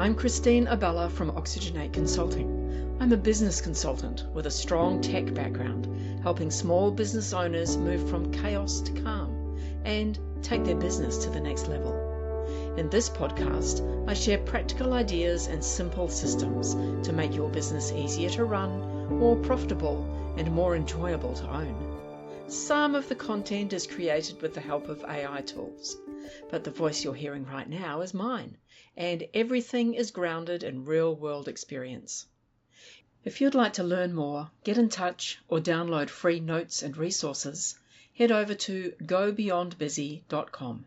I'm Christine Abela from Oxygenate Consulting. I'm a business consultant with a strong tech background, helping small business owners move from chaos to calm and take their business to the next level. In this podcast, I share practical ideas and simple systems to make your business easier to run, more profitable, and more enjoyable to own. Some of the content is created with the help of AI tools, but the voice you're hearing right now is mine, and everything is grounded in real-world experience. If you'd like to learn more, get in touch, or download free notes and resources, head over to gobeyondbusy.com.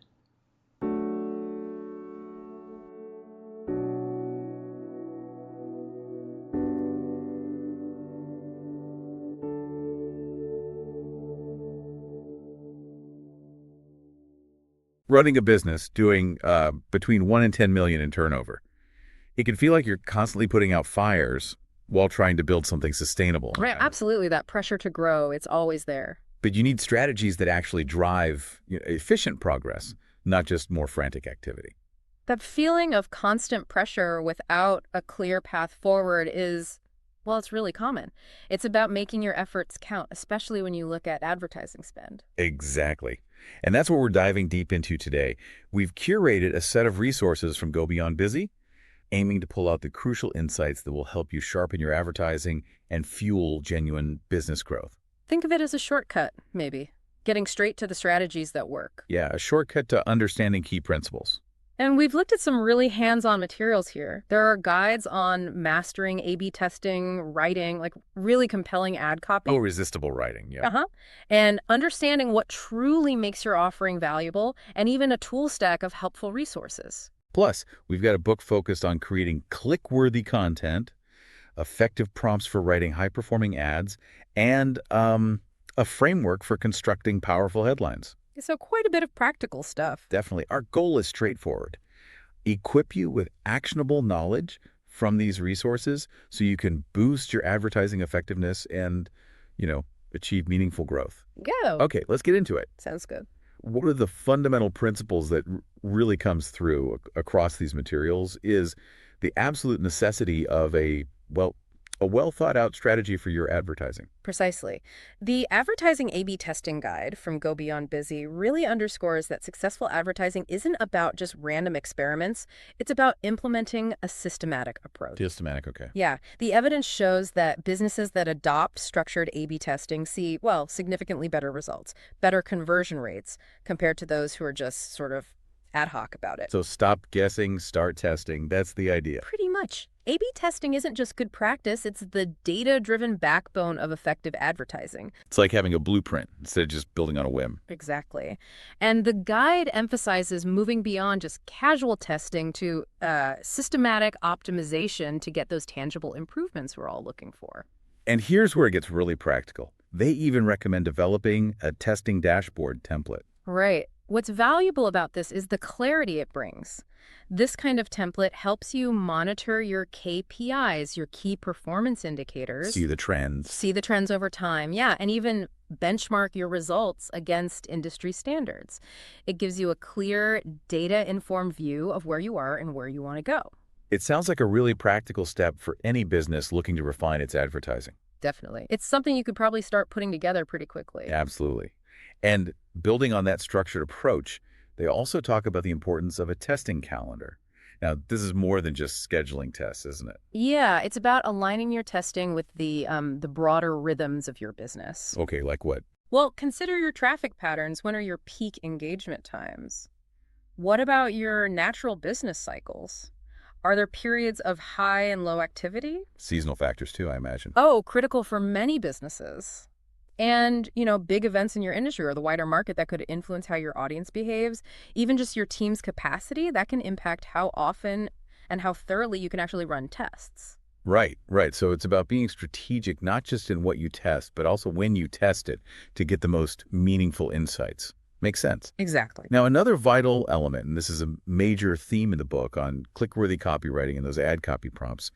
Running a business doing between 1 and 10 million in turnover, it can feel like you're constantly putting out fires while trying to build something sustainable. Right, absolutely. That pressure to grow, it's always there. But you need strategies that actually drive efficient progress, not just more frantic activity. That feeling of constant pressure without a clear path forward is, well, it's really common. It's about making your efforts count, especially when you look at advertising spend. Exactly. And that's what we're diving deep into today. We've curated a set of resources from Go Beyond Busy, aiming to pull out the crucial insights that will help you sharpen your advertising and fuel genuine business growth. Think of it as a shortcut, maybe. Getting straight to the strategies that work. Yeah, a shortcut to understanding key principles. And we've looked at some really hands-on materials here. There are guides on mastering A/B testing, writing, like really compelling ad copy. Irresistible writing, yeah. And understanding what truly makes your offering valuable, and even a tool stack of helpful resources. Plus, we've got a book focused on creating click-worthy content, effective prompts for writing high-performing ads, and a framework for constructing powerful headlines. So quite a bit of practical stuff. Definitely. Our goal is straightforward. Equip you with actionable knowledge from these resources so you can boost your advertising effectiveness and, achieve meaningful growth. Yeah. Okay, let's get into it. Sounds good. One of the fundamental principles that really comes through across these materials is the absolute necessity of a well-thought-out strategy for your advertising. Precisely. The Advertising A/B Testing Guide from Go Beyond Busy really underscores that successful advertising isn't about just random experiments. It's about implementing a systematic approach. Systematic, okay. Yeah. The evidence shows that businesses that adopt structured A/B testing see, significantly better results, better conversion rates compared to those who are just sort of ad hoc about it. So stop guessing, start testing. That's the idea. Pretty much. A/B testing isn't just good practice, it's the data-driven backbone of effective advertising. It's like having a blueprint instead of just building on a whim. Exactly. And the guide emphasizes moving beyond just casual testing to systematic optimization to get those tangible improvements we're all looking for. And here's where it gets really practical. They even recommend developing a testing dashboard template. Right. What's valuable about this is the clarity it brings. This kind of template helps you monitor your KPIs, your key performance indicators. See the trends. See the trends over time, yeah, and even benchmark your results against industry standards. It gives you a clear, data-informed view of where you are and where you want to go. It sounds like a really practical step for any business looking to refine its advertising. Definitely. It's something you could probably start putting together pretty quickly. Absolutely. And building on that structured approach, they also talk about the importance of a testing calendar. Now, this is more than just scheduling tests, isn't it? Yeah, it's about aligning your testing with the broader rhythms of your business. Okay, like what? Well, consider your traffic patterns. When are your peak engagement times? What about your natural business cycles? Are there periods of high and low activity? Seasonal factors too, I imagine. Oh, critical for many businesses. And, big events in your industry or the wider market that could influence how your audience behaves. Even just your team's capacity, that can impact how often and how thoroughly you can actually run tests. Right. So it's about being strategic, not just in what you test, but also when you test it to get the most meaningful insights. Makes sense. Exactly. Now, another vital element, and this is a major theme in the book on click-worthy copywriting and those ad copy prompts,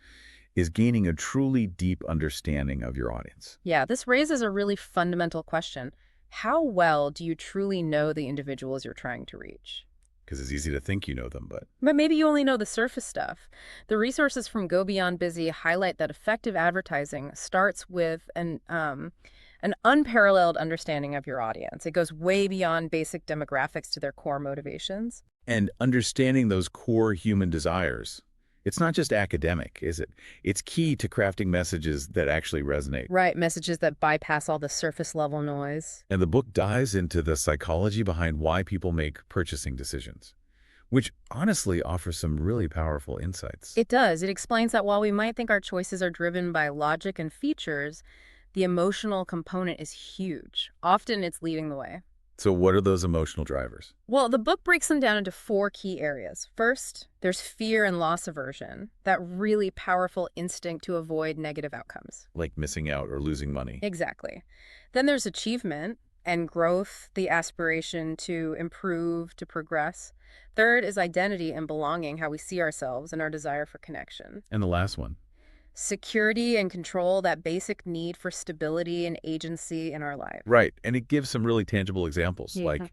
is gaining a truly deep understanding of your audience. Yeah, this raises a really fundamental question. How well do you truly know the individuals you're trying to reach? because it's easy to think you know them, but maybe you only know the surface stuff. The resources from Go Beyond Busy highlight that effective advertising starts with an unparalleled understanding of your audience. It goes way beyond basic demographics to their core motivations. and understanding those core human desires. It's not just academic, is it? It's key to crafting messages that actually resonate. Right, messages that bypass all the surface level noise. And the book dives into the psychology behind why people make purchasing decisions, which honestly offers some really powerful insights. It does. It explains that while we might think our choices are driven by logic and features, the emotional component is huge. Often it's leading the way. So what are those emotional drivers? Well, the book breaks them down into 4 key areas. First, there's fear and loss aversion, that really powerful instinct to avoid negative outcomes. Like missing out or losing money. Exactly. Then there's achievement and growth, the aspiration to improve, to progress. Third is identity and belonging, how we see ourselves and our desire for connection. And the last one? Security and control, that basic need for stability and agency in our life. Right. And it gives some really tangible examples. Yeah. Like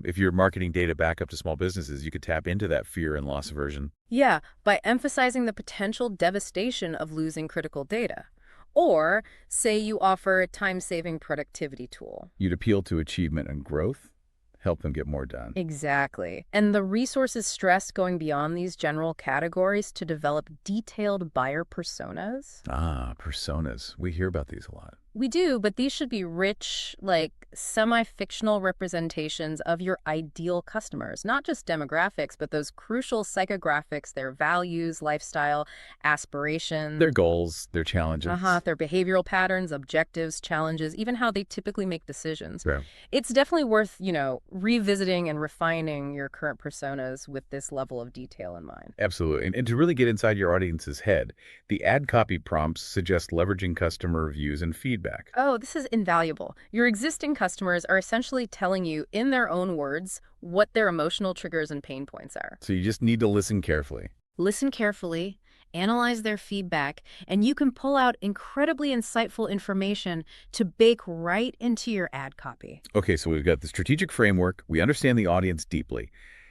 if you're marketing data back up to small businesses, you could tap into that fear and loss aversion. Yeah, by emphasizing the potential devastation of losing critical data. Or say you offer a time-saving productivity tool. You'd appeal to achievement and growth, help them get more done. Exactly. And the resources stress going beyond these general categories to develop detailed buyer personas. Ah, personas. We hear about these a lot. We do, but these should be rich, like semi-fictional representations of your ideal customers, not just demographics, but those crucial psychographics, their values, lifestyle, aspirations. Their goals, their challenges. Their behavioral patterns, objectives, challenges, even how they typically make decisions. Yeah. It's definitely worth, revisiting and refining your current personas with this level of detail in mind. Absolutely. And to really get inside your audience's head, the ad copy prompts suggest leveraging customer reviews and feedback. Oh, this is invaluable. Your existing customers are essentially telling you in their own words what their emotional triggers and pain points are. So you just need to listen carefully. Listen carefully, analyze their feedback, and you can pull out incredibly insightful information to bake right into your ad copy. Okay, so we've got the strategic framework. We understand the audience deeply.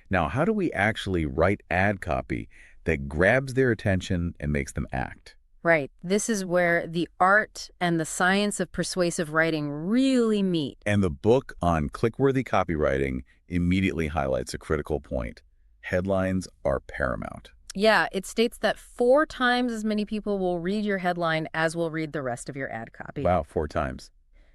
Now, how do we actually write ad copy that grabs their attention and makes them act? Right. This is where the art and the science of persuasive writing really meet. And the book on click-worthy copywriting immediately highlights a critical point. Headlines are paramount. Yeah, it states that 4 times as many people will read your headline as will read the rest of your ad copy. Wow, 4 times.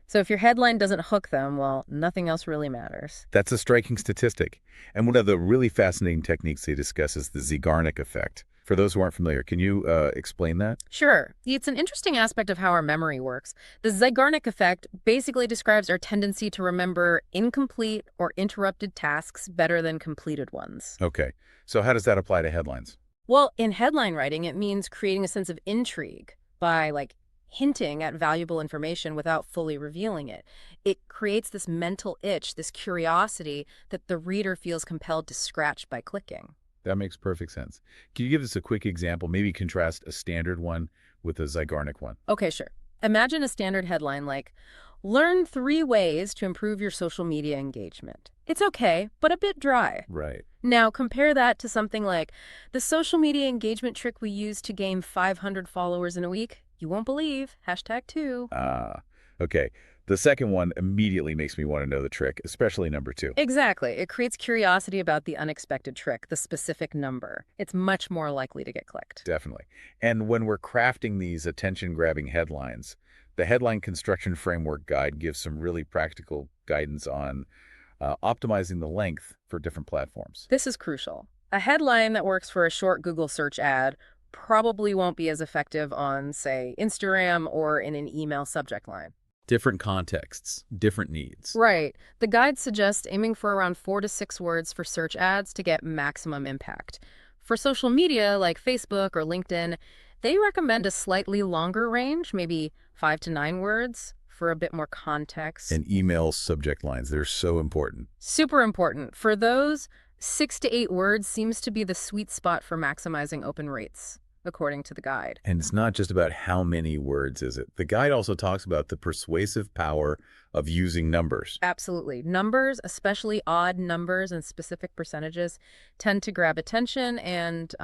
So if your headline doesn't hook them, well, nothing else really matters. That's a striking statistic. And one of the really fascinating techniques they discuss is the Zeigarnik effect. For those who aren't familiar, can you explain that? Sure. It's an interesting aspect of how our memory works. The Zeigarnik effect basically describes our tendency to remember incomplete or interrupted tasks better than completed ones. Okay. So how does that apply to headlines? Well, in headline writing, it means creating a sense of intrigue by, hinting at valuable information without fully revealing it. It creates this mental itch, this curiosity that the reader feels compelled to scratch by clicking. That makes perfect sense. Can you give us a quick example, maybe contrast a standard one with a Zeigarnik one? Okay, sure. Imagine a standard headline like, "Learn 3 ways to improve your social media engagement." It's okay, but a bit dry. Right. Now compare that to something like, "The social media engagement trick we use to gain 500 followers in a week. You won't believe. #2. Okay. The second one immediately makes me want to know the trick, especially number 2. Exactly. It creates curiosity about the unexpected trick, the specific number. It's much more likely to get clicked. Definitely. And when we're crafting these attention-grabbing headlines, the Headline Construction Framework Guide gives some really practical guidance on optimizing the length for different platforms. This is crucial. A headline that works for a short Google search ad probably won't be as effective on, say, Instagram or in an email subject line. Different contexts, different needs. Right. The guide suggests aiming for around 4 to 6 words for search ads to get maximum impact. For social media like Facebook or LinkedIn, they recommend a slightly longer range, maybe 5 to 9 words, for a bit more context. And email subject lines, they're so important. Super important. For those, 6 to 8 words seems to be the sweet spot for maximizing open rates. according to the guide. And it's not just about how many words, is it? The guide also talks about the persuasive power of using numbers. Absolutely. Numbers, especially odd numbers and specific percentages, tend to grab attention and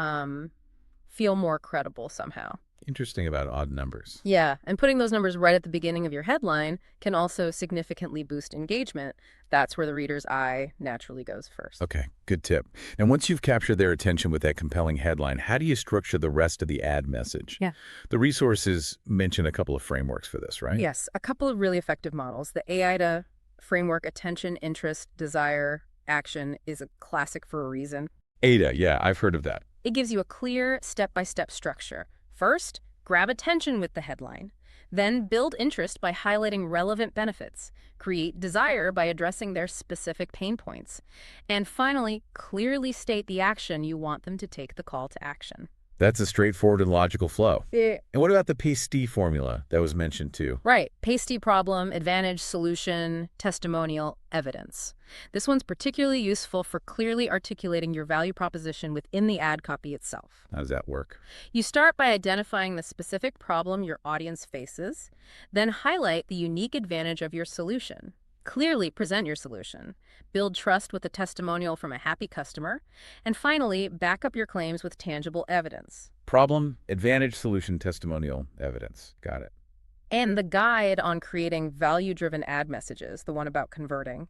feel more credible somehow. Interesting about odd numbers. Yeah, and putting those numbers right at the beginning of your headline can also significantly boost engagement. That's where the reader's eye naturally goes first. Okay, good tip. And once you've captured their attention with that compelling headline, how do you structure the rest of the ad message? Yeah. The resources mention a couple of frameworks for this, right? Yes, a couple of really effective models. The AIDA framework, attention, interest, desire, action, is a classic for a reason. AIDA, yeah, I've heard of that. It gives you a clear step-by-step structure. First, grab attention with the headline. Then build interest by highlighting relevant benefits. Create desire by addressing their specific pain points. And finally, clearly state the action you want them to take, the call to action. That's a straightforward and logical flow. Yeah. And what about the PASTE formula that was mentioned too? Right. PASTE: problem, advantage, solution, testimonial, evidence. This one's particularly useful for clearly articulating your value proposition within the ad copy itself. How does that work? You start by identifying the specific problem your audience faces, then highlight the unique advantage of your solution. Clearly present your solution. Build trust with a testimonial from a happy customer. And finally, back up your claims with tangible evidence. Problem, advantage, solution, testimonial, evidence. Got it. And the guide on creating value-driven ad messages, the one about converting,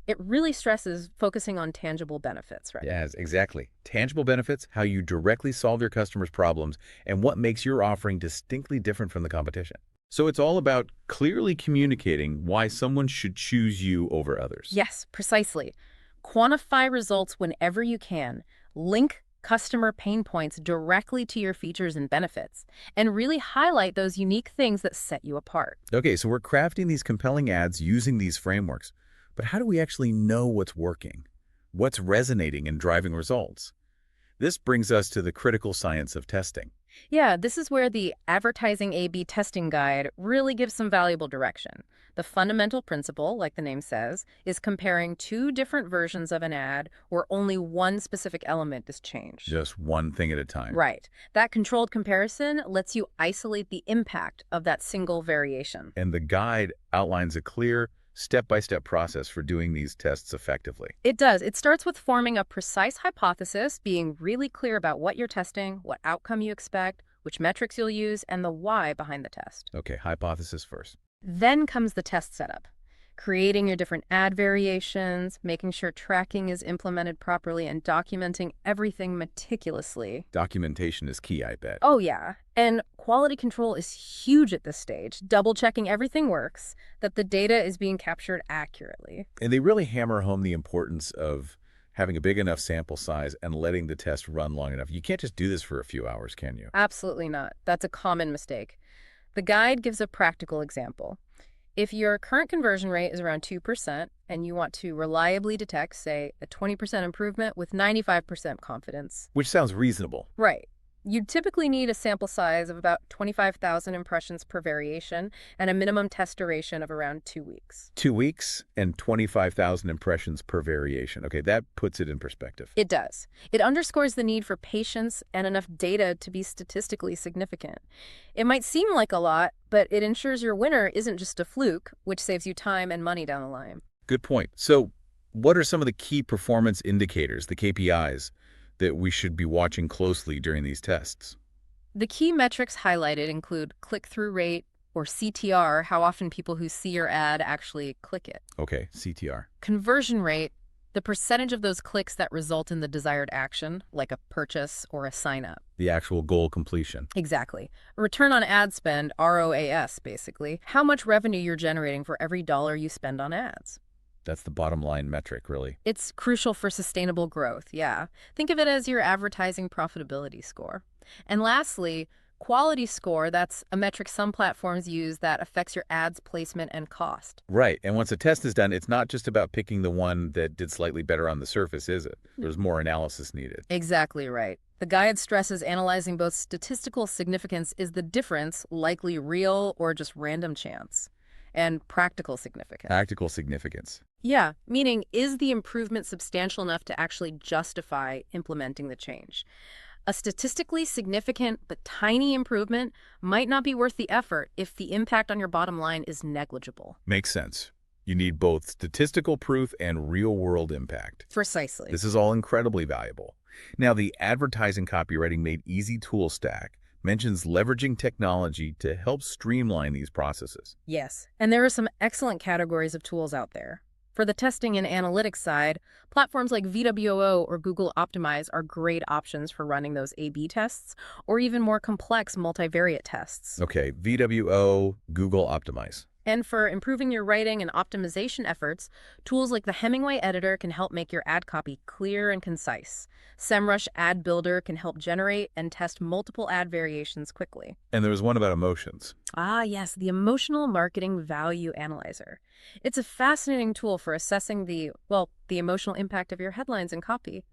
it really stresses focusing on tangible benefits, right? Yes, exactly. Tangible benefits, how you directly solve your customers' problems, and what makes your offering distinctly different from the competition. So it's all about clearly communicating why someone should choose you over others. Yes, precisely. Quantify results whenever you can. Link customer pain points directly to your features and benefits, and really highlight those unique things that set you apart. Okay, so we're crafting these compelling ads using these frameworks. But how do we actually know what's working? What's resonating and driving results? This brings us to the critical science of testing. Yeah, this is where the Advertising A/B Testing Guide really gives some valuable direction. The fundamental principle, like the name says, is comparing two different versions of an ad where only one specific element is changed. Just one thing at a time. Right. That controlled comparison lets you isolate the impact of that single variation. And the guide outlines a clear, step-by-step process for doing these tests effectively. It does. It starts with forming a precise hypothesis, being really clear about what you're testing, what outcome you expect, which metrics you'll use, and the why behind the test. Okay, hypothesis first. Then comes the test setup. Creating your different ad variations, making sure tracking is implemented properly, and documenting everything meticulously. Documentation is key, I bet. Oh, yeah. And quality control is huge at this stage, double-checking everything works, that the data is being captured accurately. And they really hammer home the importance of having a big enough sample size and letting the test run long enough. You can't just do this for a few hours, can you? Absolutely not. That's a common mistake. The guide gives a practical example. If your current conversion rate is around 2% and you want to reliably detect, say, a 20% improvement with 95% confidence. Which sounds reasonable. Right. You'd typically need a sample size of about 25,000 impressions per variation and a minimum test duration of around 2 weeks. 2 weeks and 25,000 impressions per variation. Okay, that puts it in perspective. It does. It underscores the need for patience and enough data to be statistically significant. It might seem like a lot, but it ensures your winner isn't just a fluke, which saves you time and money down the line. Good point. So what are some of the key performance indicators, the KPIs, that we should be watching closely during these tests? The key metrics highlighted include click-through rate, or CTR, how often people who see your ad actually click it. Okay, CTR. Conversion rate, the percentage of those clicks that result in the desired action, like a purchase or a sign-up. The actual goal completion. Exactly. Return on ad spend, ROAS, basically. How much revenue you're generating for every dollar you spend on ads. That's the bottom line metric, really. It's crucial for sustainable growth, yeah. Think of it as your advertising profitability score. And lastly, quality score, that's a metric some platforms use that affects your ads placement and cost. Right, and once a test is done, it's not just about picking the one that did slightly better on the surface, is it? There's more analysis needed. Exactly right. The guide stresses analyzing both statistical significance, is the difference likely real or just random chance, and practical significance. Practical significance. Yeah, meaning, is the improvement substantial enough to actually justify implementing the change? A statistically significant but tiny improvement might not be worth the effort if the impact on your bottom line is negligible. Makes sense. You need both statistical proof and real-world impact. Precisely. This is all incredibly valuable. Now, the Advertising Copywriting Made Easy Toolstack mentions leveraging technology to help streamline these processes. Yes, and there are some excellent categories of tools out there. For the testing and analytics side, platforms like VWO or Google Optimize are great options for running those A/B tests or even more complex multivariate tests. Okay, VWO, Google Optimize. And for improving your writing and optimization efforts, tools like the Hemingway editor can help make your ad copy clear and concise. SEMrush Ad Builder can help generate and test multiple ad variations quickly. And there was one about emotions. Ah, yes, the Emotional Marketing Value Analyzer. It's a fascinating tool for assessing the emotional impact of your headlines and copy.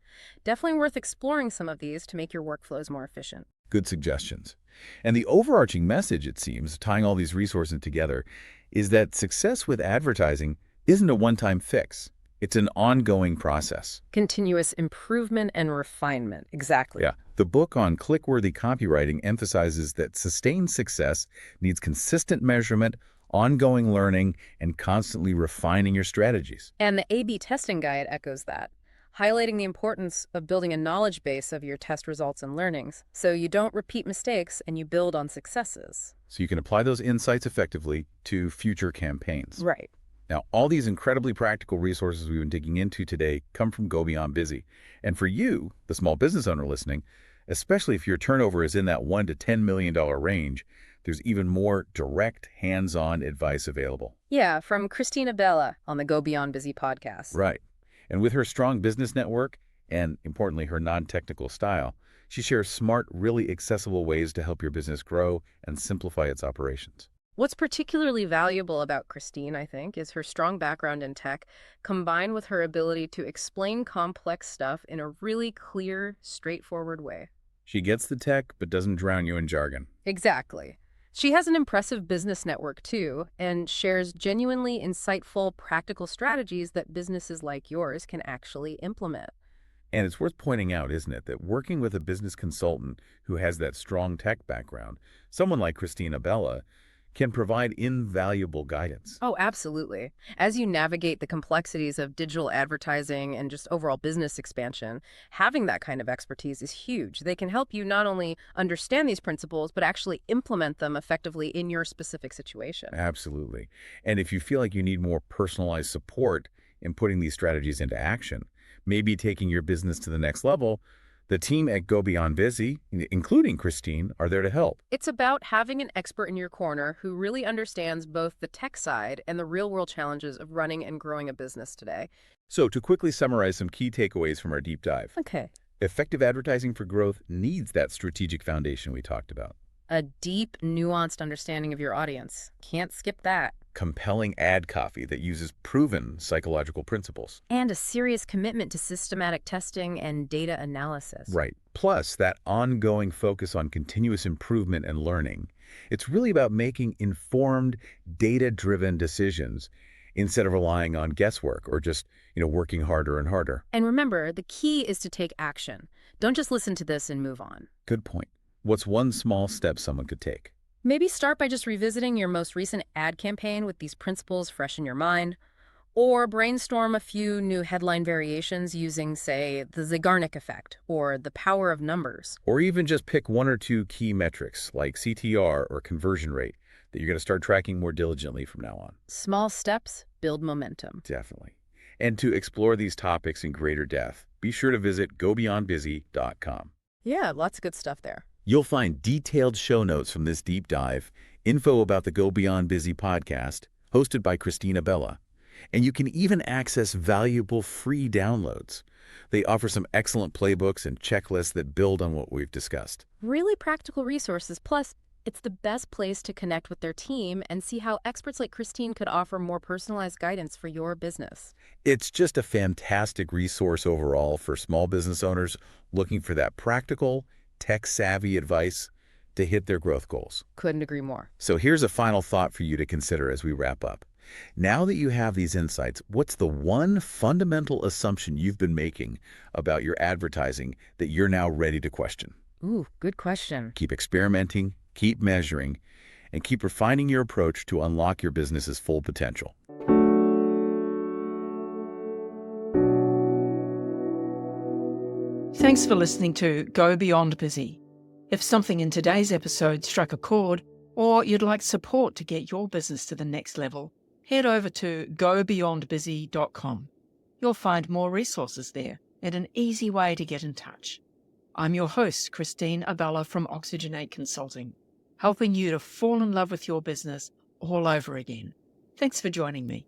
Definitely worth exploring some of these to make your workflows more efficient. Good suggestions. And the overarching message, it seems, tying all these resources together, is that success with advertising isn't a one-time fix. It's an ongoing process. Continuous improvement and refinement. Exactly. Yeah. The book on click-worthy copywriting emphasizes that sustained success needs consistent measurement, ongoing learning, and constantly refining your strategies. And the A/B testing guide echoes that, highlighting the importance of building a knowledge base of your test results and learnings so you don't repeat mistakes and you build on successes. So you can apply those insights effectively to future campaigns. Right. Now, all these incredibly practical resources we've been digging into today come from Go Beyond Busy. And for you, the small business owner listening, especially if your turnover is in that $1 to $10 million range, there's even more direct, hands-on advice available. Yeah, from Abela on the Go Beyond Busy podcast. Right. And with her strong business network and, importantly, her non-technical style, she shares smart, really accessible ways to help your business grow and simplify its operations. What's particularly valuable about Christine, I think, is her strong background in tech, combined with her ability to explain complex stuff in a really clear, straightforward way. She gets the tech, but doesn't drown you in jargon. Exactly. She has an impressive business network, too, and shares genuinely insightful, practical strategies that businesses like yours can actually implement. And it's worth pointing out, isn't it, that working with a business consultant who has that strong tech background, someone like Abela, can provide invaluable guidance. Oh, absolutely. As you navigate the complexities of digital advertising and just overall business expansion, having that kind of expertise is huge. They can help you not only understand these principles, but actually implement them effectively in your specific situation. Absolutely. And if you feel like you need more personalized support in putting these strategies into action, maybe taking your business to the next level, the team at Go Beyond Busy, including Christine, are there to help. It's about having an expert in your corner who really understands both the tech side and the real-world challenges of running and growing a business today. So to quickly summarize some key takeaways from our deep dive. Okay. Effective advertising for growth needs that strategic foundation we talked about. A deep, nuanced understanding of your audience. Can't skip that. Compelling ad copy that uses proven psychological principles. And a serious commitment to systematic testing and data analysis. Right. Plus, that ongoing focus on continuous improvement and learning. It's really about making informed, data-driven decisions instead of relying on guesswork or just, working harder and harder. And remember, the key is to take action. Don't just listen to this and move on. Good point. What's one small step someone could take? Maybe start by just revisiting your most recent ad campaign with these principles fresh in your mind, or brainstorm a few new headline variations using, say, the Zeigarnik effect or the power of numbers. Or even just pick one or two key metrics like CTR or conversion rate that you're going to start tracking more diligently from now on. Small steps build momentum. Definitely. And to explore these topics in greater depth, be sure to visit gobeyondbusy.com. Yeah, lots of good stuff there. You'll find detailed show notes from this deep dive, info about the Go Beyond Busy podcast, hosted by Abela, and you can even access valuable free downloads. They offer some excellent playbooks and checklists that build on what we've discussed. Really practical resources, plus it's the best place to connect with their team and see how experts like Christine could offer more personalized guidance for your business. It's just a fantastic resource overall for small business owners looking for that practical, tech-savvy advice to hit their growth goals. Couldn't agree more. So here's a final thought for you to consider as we wrap up. Now that you have these insights, what's the one fundamental assumption you've been making about your advertising that you're now ready to question? Ooh, good question. Keep experimenting, keep measuring, and keep refining your approach to unlock your business's full potential. Thanks for listening to Go Beyond Busy. If something in today's episode struck a chord, or you'd like support to get your business to the next level, head over to gobeyondbusy.com. You'll find more resources there and an easy way to get in touch. I'm your host, Christine Abela from Oxygenate Consulting, helping you to fall in love with your business all over again. Thanks for joining me.